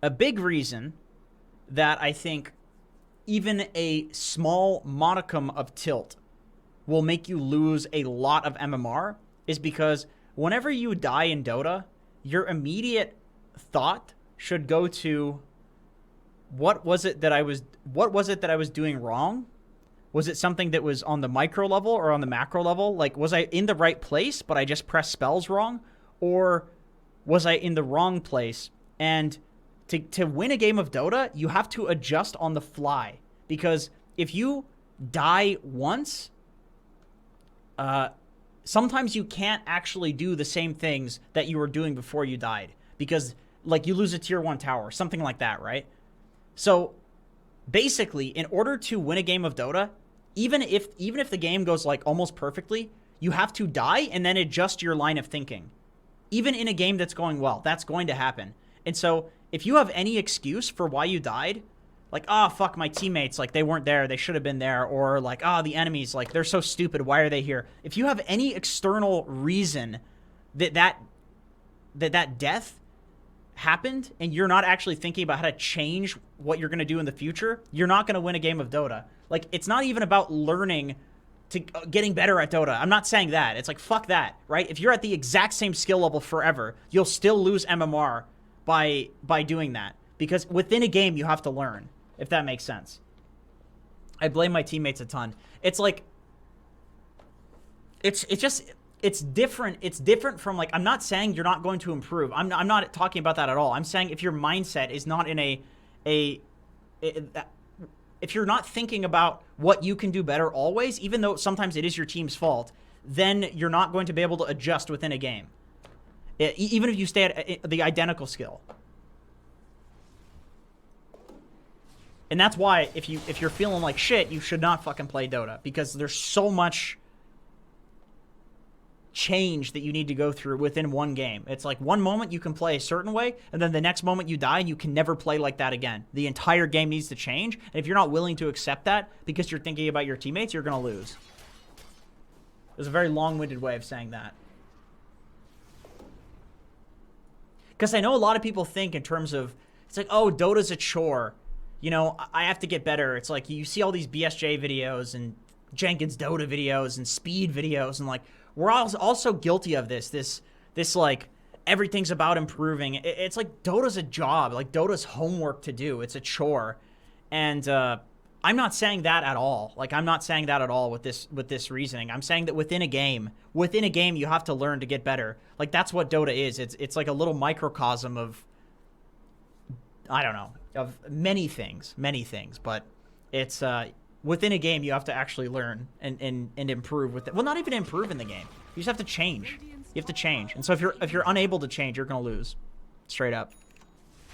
A big reason that I think even a small modicum of tilt will make you lose a lot of MMR is because whenever you die in Dota, your immediate thought should go to what was it that I was doing wrong? Was it something that was on the micro level or on the macro level? Like, was I in the right place, but I just pressed spells wrong? Or was I in the wrong place? And to win a game of Dota, you have to adjust on the fly. Because if you die once, sometimes you can't actually do the same things that you were doing before you died. Because, like, you lose a tier 1 tower, something like that, right? So, basically, in order to win a game of Dota, even if the game goes, like, almost perfectly, you have to die and then adjust your line of thinking. Even in a game that's going well, that's going to happen. And so, if you have any excuse for why you died, like, oh, fuck, my teammates, like, they weren't there, they should have been there, or like, oh, the enemies, like, they're so stupid, why are they here? If you have any external reason that death happened and you're not actually thinking about how to change what you're going to do in the future, you're not going to win a game of Dota. Like, it's not even about learning to getting better at Dota. I'm not saying that. It's like, fuck that, right? If you're at the exact same skill level forever, you'll still lose MMR by doing that. Because within a game, you have to learn, if that makes sense. I blame my teammates a ton. It's like, it's different. It's different from, like, I'm not saying you're not going to improve. I'm not talking about that at all. I'm saying if your mindset is not in if you're not thinking about what you can do better always, even though sometimes it is your team's fault, then you're not going to be able to adjust within a game. Even if you stay at the identical skill. And that's why if you're feeling like shit, you should not fucking play Dota, because there's so much change that you need to go through within one game. It's like one moment you can play a certain way, and then the next moment you die and you can never play like that again. The entire game needs to change, and if you're not willing to accept that because you're thinking about your teammates, you're going to lose. There's a very long-winded way of saying that. Because I know a lot of people think in terms of, it's like, oh, Dota's a chore. You know, I have to get better. It's like you see all these BSJ videos and Jenkins Dota videos and speed videos, and like, we're also guilty of this like, everything's about improving. It's like Dota's a job. Like, Dota's homework to do. It's a chore. And I'm not saying that at all. Like, I'm not saying that at all with this reasoning. I'm saying that within a game, you have to learn to get better. Like, that's what Dota is. It's like a little microcosm of, I don't know, of many things. But it's within a game, you have to actually learn and improve with it. Well, not even improve in the game. You just have to change. You have to change. And so if you're unable to change, you're going to lose. Straight up.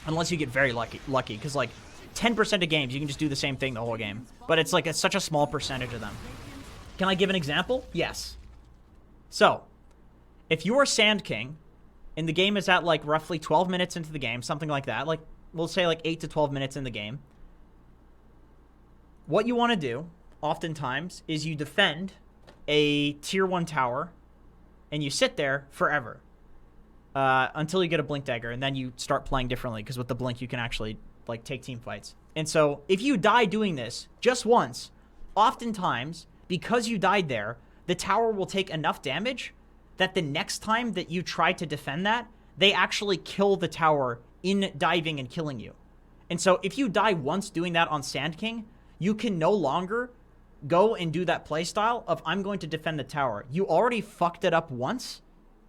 Unless you get very lucky. Because, like, 10% of games, you can just do the same thing the whole game. But it's, like, it's such a small percentage of them. Can I give an example? Yes. So, if you are Sand King, and the game is at, like, roughly 12 minutes into the game, something like that, like, we'll say, like, 8 to 12 minutes in the game, what you want to do, oftentimes, is you defend a tier 1 tower, and you sit there forever until you get a Blink Dagger, and then you start playing differently, because with the Blink, you can actually, like, take team fights. And so, if you die doing this just once, oftentimes, because you died there, the tower will take enough damage that the next time that you try to defend that, they actually kill the tower in diving and killing you. And so, if you die once doing that on Sand King, you can no longer go and do that playstyle of, I'm going to defend the tower. You already fucked it up once,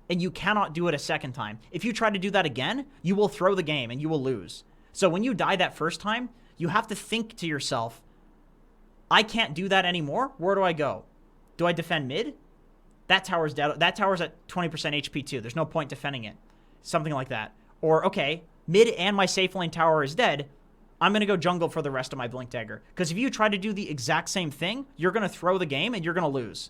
and you cannot do it a second time. If you try to do that again, you will throw the game, and you will lose. So when you die that first time, you have to think to yourself, I can't do that anymore. Where do I go? Do I defend mid? That tower's dead. That tower's at 20% HP too. There's no point defending it. Something like that. Or, okay, mid and my safe lane tower is dead. I'm going to go jungle for the rest of my Blink Dagger. Because if you try to do the exact same thing, you're going to throw the game and you're going to lose.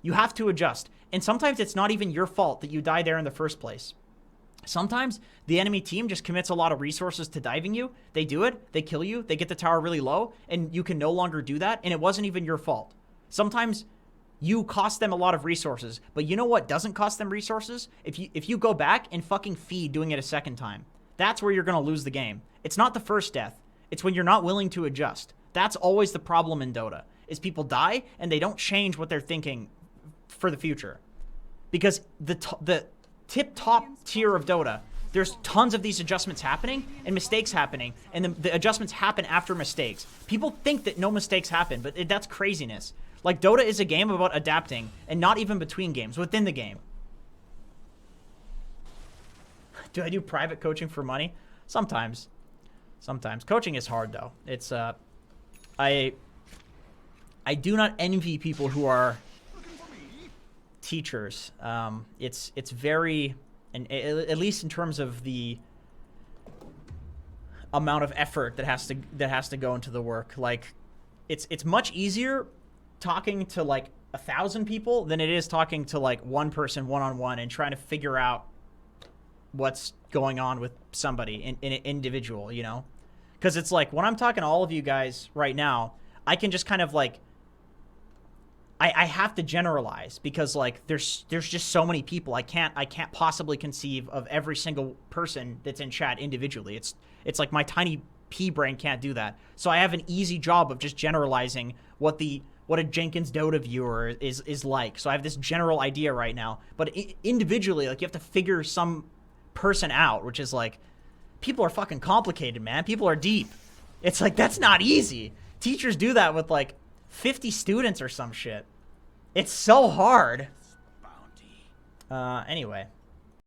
You have to adjust. And sometimes it's not even your fault that you die there in the first place. Sometimes the enemy team just commits a lot of resources to diving you. They do it, they kill you, they get the tower really low, and you can no longer do that, and it wasn't even your fault. Sometimes you cost them a lot of resources, but you know what doesn't cost them resources? If you go back and fucking feed doing it a second time. That's where you're going to lose the game. It's not the first death. It's when you're not willing to adjust. That's always the problem in Dota, is people die and they don't change what they're thinking for the future. Because the tip-top tier of Dota, there's tons of these adjustments happening and mistakes happening, and the adjustments happen after mistakes. People think that no mistakes happen, but that's craziness. Like, Dota is a game about adapting, and not even between games, within the game. Do I do private coaching for money? Sometimes. Sometimes. Coaching is hard, though. It's, I do not envy people who are teachers. It's very, and at least in terms of the amount of effort that has to go into the work. Like, it's much easier talking to like 1,000 people than it is talking to like one person one-on-one and trying to figure out what's going on with somebody in an individual, you know? Because it's like, when I'm talking to all of you guys right now, I can just kind of like, I have to generalize, because like there's just so many people. I can't possibly conceive of every single person that's in chat individually. It's like my tiny pea brain can't do that. So I have an easy job of just generalizing what a Jenkins Dota viewer is like. So I have this general idea right now, but individually, like, you have to figure some person out, which is like, people are fucking complicated, man. People are deep. It's like, that's not easy. Teachers do that with like 50 students or some shit. It's so hard. Anyway.